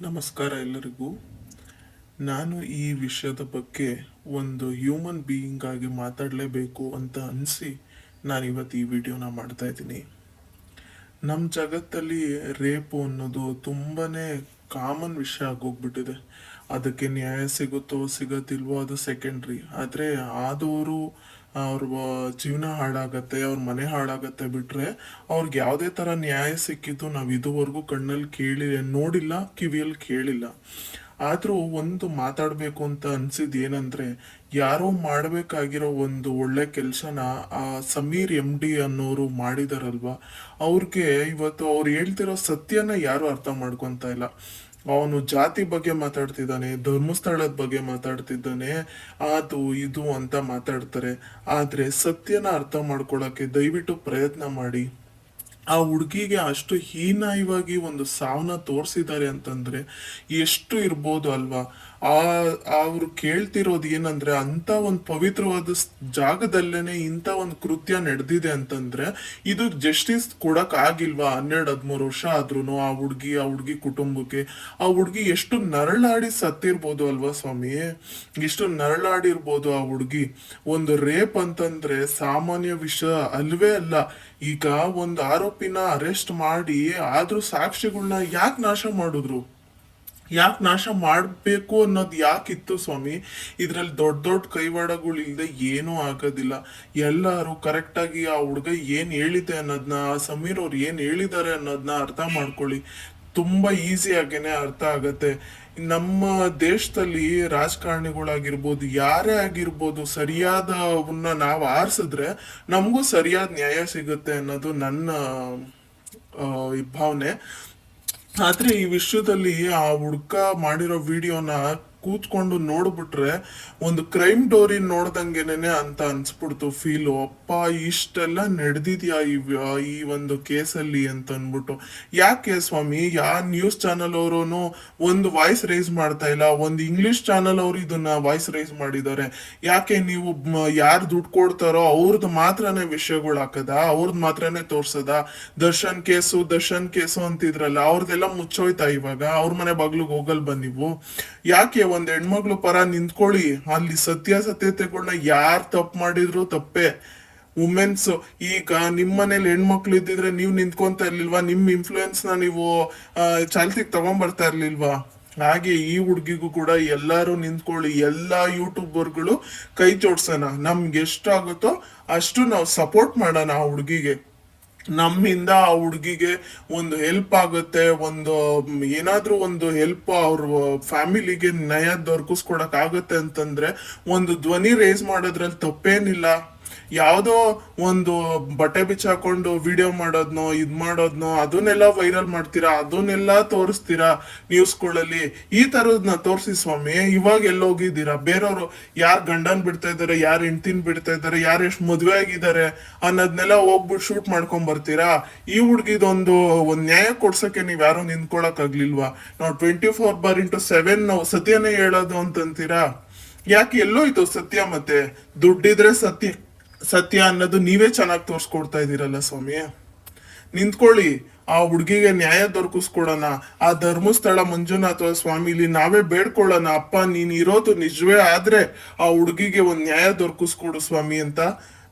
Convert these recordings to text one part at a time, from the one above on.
ನಮಸ್ಕಾರ ಎಲ್ಲರಿಗೂ. ನಾನು ಈ ವಿಷಯದ ಬಗ್ಗೆ ಒಂದು ಹ್ಯೂಮನ್ ಬೀಯಿಂಗ್ ಆಗಿ ಮಾತಾಡಲೇಬೇಕು ಅಂತ ಅನಿಸಿ ನಾನು ಇವತ್ತು ಈ ವಿಡಿಯೋನ ಮಾಡ್ತಾ ಇದ್ದೀನಿ. ನಮ್ಮ ಜಗತ್ತಲ್ಲಿ ರೇಪು ಅನ್ನೋದು ತುಂಬಾನೇ ಕಾಮನ್ ವಿಷಯ ಆಗೋಗ್ಬಿಟ್ಟಿದೆ. ಅದಕ್ಕೆ ನ್ಯಾಯ ಸಿಗುತ್ತೋ ಸಿಗತ್ತಿಲ್ವೋ ಅದು ಸೆಕೆಂಡ್ರಿ. ಆದರೆ ಆದವರು ಅವ್ರ ಜೀವನ ಹಾಳಾಗತ್ತೆ, ಅವ್ರ ಮನೆ ಹಾಳಾಗತ್ತೆ ಬಿಟ್ರೆ ಅವ್ರಿಗೆ ಯಾವುದೇ ಥರ ನ್ಯಾಯ ಸಿಕ್ಕಿದ್ದು ನಾವು ಇದುವರೆಗೂ ಕಣ್ಣಲ್ಲಿ ನೋಡಿಲ್ಲ, ಕಿವಿಯಲ್ಲಿ ಕೇಳಿಲ್ಲ. ಆದರೂ ಒಂದು ಮಾತಾಡಬೇಕು ಅಂತ ಅನ್ಸಿದ್ದು ಏನಂದ್ರೆ, ಯಾರೋ ಮಾಡಬೇಕಾಗಿರೋ ಒಂದು ಒಳ್ಳೆ ಕೆಲಸನ ಆ ಸಮೀರ್ MD ಅನ್ನೋರು ಮಾಡಿದಾರಲ್ವಾ, ಅವ್ರಿಗೆ ಇವತ್ತು ಅವ್ರು ಹೇಳ್ತಿರೋ ಸತ್ಯನ ಯಾರು ಅರ್ಥ ಮಾಡ್ಕೊತಾ ಇಲ್ಲ. ಅವನು ಜಾತಿ ಬಗ್ಗೆ ಮಾತಾಡ್ತಿದ್ದಾನೆ, ಧರ್ಮಸ್ಥಳದ ಬಗ್ಗೆ ಮಾತಾಡ್ತಿದ್ದಾನೆ, ಅದು ಇದು ಅಂತ ಮಾತಾಡ್ತಾರೆ. ಆದ್ರೆ ಸತ್ಯನ ಅರ್ಥ ಮಾಡ್ಕೊಳಕ್ಕೆ ದಯವಿಟ್ಟು ಪ್ರಯತ್ನ ಮಾಡಿ. ಆ ಹುಡುಗಿಗೆ ಅಷ್ಟು ಹೀನಾಯವಾಗಿ ಒಂದು ಸಾವನ್ನ ತೋರಿಸಿದ್ದಾರೆ ಅಂತಂದ್ರೆ ಎಷ್ಟು ಇರ್ಬೋದು ಅಲ್ವಾ. ಆ ಅವ್ರು ಕೇಳ್ತಿರೋದು ಏನಂದ್ರೆ, ಅಂತ ಒಂದು ಪವಿತ್ರವಾದ ಜಾಗದಲ್ಲೇನೆ ಇಂಥ ಒಂದು ಕೃತ್ಯ ನಡೆದಿದೆ ಅಂತಂದ್ರೆ ಇದು ಜಸ್ಟಿಸ್ ಕೊಡಕ್ ಆಗಿಲ್ವಾ? 12-13 ವರ್ಷ ಆದ್ರೂ ಆ ಹುಡುಗಿ ಕುಟುಂಬಕ್ಕೆ ಆ ಹುಡುಗಿ ಎಷ್ಟು ನರಳಾಡಿ ಸತ್ತಿರ್ಬೋದು ಅಲ್ವಾ ಸ್ವಾಮಿ. ಎಷ್ಟು ನರಳಾಡಿರ್ಬೋದು ಆ ಹುಡುಗಿ. ಒಂದು ರೇಪ್ ಅಂತಂದ್ರೆ ಸಾಮಾನ್ಯ ವಿಷಯ ಅಲ್ವೇ ಅಲ್ಲ. ಈಗ ಒಂದು ಆರೋಪಿನ ಅರೆಸ್ಟ್ ಮಾಡಿ ಆದ್ರೂ ಸಾಕ್ಷಿಗಳನ್ನ ಯಾಕೆ ನಾಶ ಮಾಡಿದ್ರು? ಯಾಕೆ ನಾಶ ಮಾಡಬೇಕು ಅನ್ನೋದು ಯಾಕಿತ್ತು ಸ್ವಾಮಿ? ಇದ್ರಲ್ಲಿ ದೊಡ್ಡ ದೊಡ್ಡ ಕೈವಾಡಗಳು ಇಲ್ಲದೆ ಏನೂ ಆಗೋದಿಲ್ಲ. ಎಲ್ಲರೂ ಕರೆಕ್ಟಾಗಿ ಆ ಹುಡುಗ ಏನು ಹೇಳಿದೆ ಅನ್ನೋದನ್ನ, ಆ ಸಮೀರ್ ಅವ್ರು ಏನು ಹೇಳಿದ್ದಾರೆ ಅನ್ನೋದನ್ನ ಅರ್ಥ ಮಾಡ್ಕೊಳ್ಳಿ. ತುಂಬಾ ಈಸಿಯಾಗೇನೆ ಅರ್ಥ ಆಗತ್ತೆ. ನಮ್ಮ ದೇಶದಲ್ಲಿ ರಾಜಕಾರಣಿಗಳಾಗಿರ್ಬೋದು, ಯಾರೇ ಆಗಿರ್ಬೋದು, ಸರಿಯಾದವನ್ನ ನಾವು ಆರಿಸಿದ್ರೆ ನಮಗೂ ಸರಿಯಾದ ನ್ಯಾಯ ಸಿಗುತ್ತೆ ಅನ್ನೋದು ನನ್ನ ಭಾವನೆ. ಆದ್ರೆ ಈ ವಿಷಯದಲ್ಲಿ ಆ ಹುಡ್ಕ ಮಾಡಿರೋ ವಿಡಿಯೋನ ಕೂತ್ಕೊಂಡು ನೋಡ್ಬಿಟ್ರೆ ಒಂದು ಕ್ರೈಮ್ ಡೋರಿ ನೋಡ್ದಂಗೆನೆ ಅಂತ ಅನ್ಸ್ಬಿಡ್ತು ಫೀಲು. ಅಪ್ಪ ಇಷ್ಟೆಲ್ಲ ನಡೆದಿದ್ಯಾ ಈ ಒಂದು ಕೇಸಲ್ಲಿ ಅಂತ ಅನ್ಬಿಟ್ಟು. ಯಾಕೆ ಸ್ವಾಮಿ ನ್ಯೂಸ್ ಚಾನಲ್ ಅವರು ಒಂದು ವಾಯ್ಸ್ ರೈಸ್ ಮಾಡ್ತಾ ಇಲ್ಲ? ಒಂದು ಇಂಗ್ಲಿಷ್ ಚಾನಲ್ ಅವರು ಇದನ್ನ ವಾಯ್ಸ್ ರೈಸ್ ಮಾಡಿದ್ದಾರೆ. ಯಾಕೆ ನೀವು ಯಾರು ದುಡ್ಡು ಕೊಡ್ತಾರೋ ಅವ್ರದ್ದು ಮಾತ್ರನೇ ವಿಷಯಗಳು ಹಾಕದ, ಅವ್ರದ್ದು ಮಾತ್ರನೇ ತೋರ್ಸದ? ದರ್ಶನ್ ಕೇಸು ಅಂತಿದ್ರಲ್ಲ, ಅವ್ರದ್ದೆಲ್ಲ ಮುಚ್ಚೋಯ್ತಾ ಇವಾಗ? ಅವ್ರ ಮನೆ ಬಾಗ್ಲಿಗೆ ಹೋಗಲ್ ನೀವು? ಯಾಕೆ ಒಂದ್ ಹೆಣ್ಮಕ್ಳು ಪರ ನಿಂತ್ಕೊಳ್ಳಿ. ಅಲ್ಲಿ ಸತ್ಯಾಸತ್ಯತೆಗಳನ್ನ ಯಾರು ತಪ್ಪು ಮಾಡಿದ್ರು ತಪ್ಪೇ. ವುಮೆನ್ಸ್ ಈಗ ನಿಮ್ ಮನೇಲಿ ಹೆಣ್ಮಕ್ಳು ಇದ್ದಿದ್ರೆ ನೀವು ನಿಂತ್ಕೊಂತ ಇರ್ಲಿಲ್ವಾ? ನಿಮ್ ಇನ್ಫ್ಲೂಯೆನ್ಸ್ ನ ನೀವು ಚಾಲ್ತಿಗೆ ತಗೊಂಡ್ಬರ್ತಾ ಇರ್ಲಿಲ್ವಾ? ಹಾಗೆ ಈ ಹುಡ್ಗಿಗೂ ಕೂಡ ಎಲ್ಲಾರು ನಿಂತ್ಕೊಳ್ಳಿ. ಎಲ್ಲಾ ಯೂಟ್ಯೂಬರ್ಗಳು ಕೈ ಜೋಡ್ಸೋಣ. ನಮ್ಗೆ ಎಷ್ಟಾಗುತ್ತೋ ಅಷ್ಟು ನಾವು ಸಪೋರ್ಟ್ ಮಾಡೋಣ ಆ ಹುಡ್ಗಿಗೆ. ನಮ್ಮಿಂದ ಆ ಹುಡುಗಿಗೆ ಒಂದು ಹೆಲ್ಪ್ ಆಗುತ್ತೆ, ಒಂದು ಏನಾದ್ರೂ ಒಂದು ಹೆಲ್ಪ್ ಅವ್ರ ಫ್ಯಾಮಿಲಿಗೆ ನ್ಯಾಯ ದೊರಕಿಸ್ಕೊಡಕ್ ಆಗುತ್ತೆ ಅಂತಂದ್ರೆ ಒಂದು ಧ್ವನಿ ರೇಸ್ ಮಾಡೋದ್ರಲ್ಲಿ ತಪ್ಪೇನಿಲ್ಲ. ಯಾವುದೋ ಒಂದು ಬಟ್ಟೆ ಬಿಚ್ಚಾಕೊಂಡು ವಿಡಿಯೋ ಮಾಡೋದ್ನೋ ಮಾಡೋದ್ನೋ ಅದನ್ನೆಲ್ಲ ವೈರಲ್ ಮಾಡ್ತೀರಾ, ಅದನ್ನೆಲ್ಲ ತೋರಿಸ್ತೀರಾ ನ್ಯೂಸ್ಗಳಲ್ಲಿ. ಈ ತರದ್ನ ತೋರಿಸಿ ಸ್ವಾಮಿ. ಇವಾಗ ಎಲ್ಲೋಗಿದ್ದೀರಾ? ಬೇರೆಯವರು ಯಾರು ಗಂಡನ್ ಬಿಡ್ತಾ ಇದಾರೆ, ಯಾರು ಹೆಂಡ್ತಿನ ಬಿಡ್ತಾ ಇದಾರೆ, ಯಾರು ಎಷ್ಟು ಮದ್ವೆ ಆಗಿದ್ದಾರೆ ಅನ್ನೋದ್ನೆಲ್ಲ ಹೋಗ್ಬಿಟ್ಟು ಶೂಟ್ ಮಾಡ್ಕೊಂಡ್ ಬರ್ತೀರಾ? ಈ ಹುಡ್ಗಿದೊಂದು ನ್ಯಾಯ ಕೊಡ್ಸಕ್ಕೆ ನೀವ್ ಯಾರು ನಿಂತ್ಕೊಳಕ್ ಆಗ್ಲಿಲ್ವಾ? ನಾವು 24/7 ನಾವು ಸತ್ಯನೇ ಹೇಳೋದು ಅಂತಂತೀರಾ? ಯಾಕೆ ಎಲ್ಲೋಯ್ತು ಸತ್ಯ? ಮತ್ತೆ ದುಡ್ಡಿದ್ರೆ ಸತ್ಯ ಅನ್ನೋದು ನೀವೇ ಚೆನ್ನಾಗಿ ತೋರ್ಸ್ಕೊಡ್ತಾ ಇದೀರಲ್ಲ ಸ್ವಾಮಿ. ನಿಂತ್ಕೊಳ್ಳಿ, ಆ ಹುಡ್ಗಿಗೆ ನ್ಯಾಯ ದೊರಕಿಸ್ಕೊಡೋಣ. ಆ ಧರ್ಮಸ್ಥಳ ಮಂಜುನಾಥ ಸ್ವಾಮಿಲಿ ನಾವೇ ಬೇಡ್ಕೊಳ್ಳೋಣ, ಅಪ್ಪ ನೀನ್ ಇರೋದು ನಿಜವೇ ಆದ್ರೆ ಆ ಹುಡ್ಗಿಗೆ ಒಂದ್ ನ್ಯಾಯ ದೊರಕಿಸ್ಕೊಡು ಸ್ವಾಮಿ ಅಂತ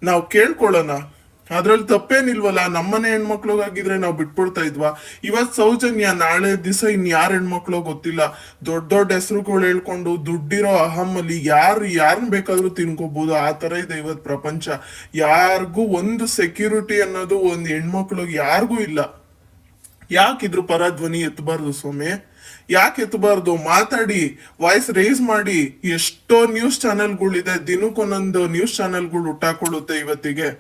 ನಾವು ಕೇಳ್ಕೊಳ್ಳೋಣ. ಅದ್ರಲ್ಲಿ ತಪ್ಪೇನಿಲ್ವಲ್ಲ. ನಮ್ಮನೆ ಹೆಣ್ಮಕ್ಳಿಗಾಗಿದ್ರೆ ನಾವು ಬಿಟ್ಬಿಡ್ತಾ ಇದ್ವಾ? ಇವತ್ ಸೌಜನ್ಯ, ನಾಳೆ ದಿವಸ ಇನ್ ಯಾರ ಹೆಣ್ಮಕ್ಳು ಗೊತ್ತಿಲ್ಲ. ದೊಡ್ಡ ದೊಡ್ಡ ಹೆಸರುಗಳು ಹೇಳ್ಕೊಂಡು ದುಡ್ಡಿರೋ ಅಹಮ್ಮಲ್ಲಿ ಯಾರನ್ನ ಬೇಕಾದ್ರೂ ತಿನ್ಕೋಬಹುದು. ಆ ತರ ಇದೆ ಇವತ್ ಪ್ರಪಂಚ. ಯಾರಿಗೂ ಒಂದು ಸೆಕ್ಯೂರಿಟಿ ಅನ್ನೋದು ಒಂದು ಹೆಣ್ಮಕ್ಳಿಗೆ ಯಾರಿಗೂ ಇಲ್ಲ. ಯಾಕಿದ್ರು ಪರ ಧ್ವನಿ ಎತ್ತಬಾರ್ದು ಸ್ವಾಮಿ? ಯಾಕೆ ಎತ್ತಬಾರ್ದು? ಮಾತಾಡಿ, ವಾಯ್ಸ್ ರೈಸ್ ಮಾಡಿ. ಎಷ್ಟೋ ನ್ಯೂಸ್ ಚಾನೆಲ್ಗಳಿದೆ, ದಿನಕ್ಕೊಂದೊಂದು ನ್ಯೂಸ್ ಚಾನೆಲ್ಗಳು ಹುಟ್ಟಾಕೊಳ್ಳುತ್ತೆ ಇವತ್ತಿಗೆ.